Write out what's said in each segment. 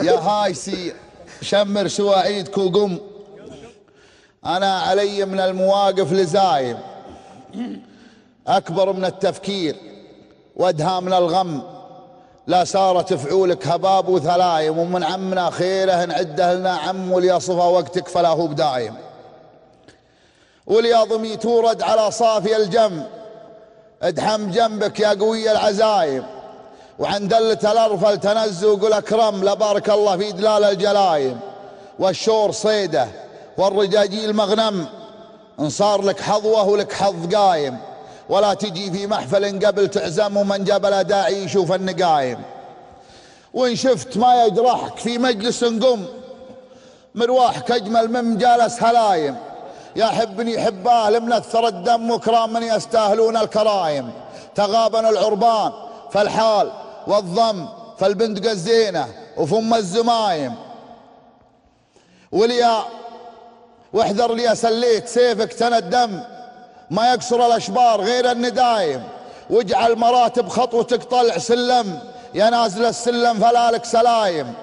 يا هايسي شمر سواعيدك وقم، أنا علي من المواقف لزايم، أكبر من التفكير وأدهى من الغم، لا صارت فعولك هباب وثلايم، ومن عمنا خيره نعده لنا عم، وليا صفا وقتك فلا هو بدايم، وليا ضمي تورد على صافي الجم، ادحم جنبك يا قوي العزايم، وعن دلة الأرفل تنزل وقل أكرم، لبارك الله في دلال الجلايم، والشور صيده والرجاجيل مغنم، ان صار لك حظوه ولك حظ قايم، ولا تجي في محفل قبل تعزم، ومن جبل داعي يشوف النقايم، وان شفت ما يجرحك في مجلس قم، مرواحك اجمل من جالس هلايم، يا حبني حباه لمنثر الدم، وكرام من يستاهلون الكرايم، تغابن العربان فالحال والضم، فالبندقة الزينة وفم الزمايم، وليا واحذر لي سليت سيفك تندم، ما يكسر الاشبار غير الندايم، واجعل مراتب خطوتك طلع سلم، يا نازل السلم فلا لك سلايم،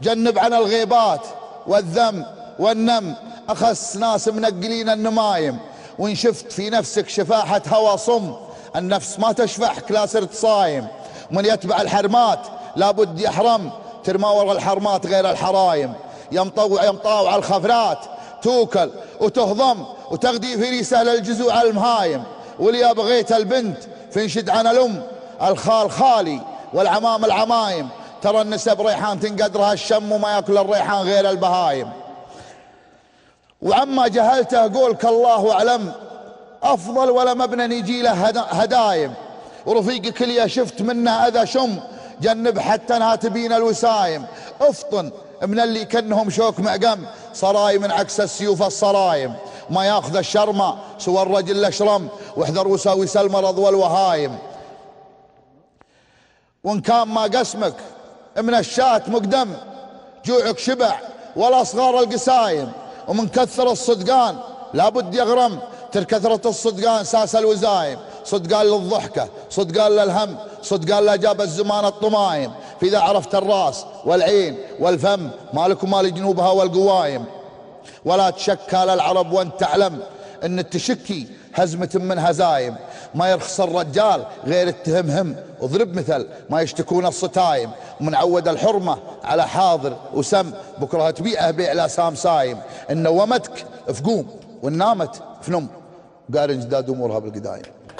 جنب عن الغيبات والذم والنم، اخس ناس منقلين النمايم، وان شفت في نفسك شفاحة هوى صم، النفس ما تشفحك لا صرت صايم، من يتبع الحرمات لابد يحرم، ترمى ورا الحرمات غير الحرايم، يمطاوع الخفرات توكل وتهضم، وتغدي في ريسه للجزوع المهايم، وليا بغيت البنت فانشد عن الام، الخال خالي والعمام العمايم، ترى النسب ريحان تنقدرها الشم، وما ياكل الريحان غير البهايم، وعما جهلته قولك الله اعلم، افضل ولا مبنى يجي له هدايم، ورفيقك اللي شفت منه اذى شم، جنب حتى انها تبين الوسايم، افطن من اللي كنهم شوك معقم، صراي من عكس السيوف الصرايم، ما ياخذ الشرمة سوى الرجل الاشرم، واحذر وساوس المرض والوهايم، وان كان ما قسمك من الشاة مقدم، جوعك شبع ولا صغار القسايم، ومن كثر الصدقان لابد يغرم، كثرة الصدقان ساس الوزايم، صدقان للضحكة صدقان للهم، صدقان لا جاب الزمان الطمايم، فإذا عرفت الراس والعين والفم مالك ومال جنوبها والقوايم، ولا تشكى للعرب وانت تعلم ان التشكي هزمة من هزايم، ما يرخص الرجال غير التهمهم، وضرب مثل ما يشتكون الصتايم، ومن عود الحرمة على حاضر وسم، بكره تبيعه بيع لا سام سايم، ان نومتك فقوم وان نامت فنم، قارن جداد امورها بالقدايم.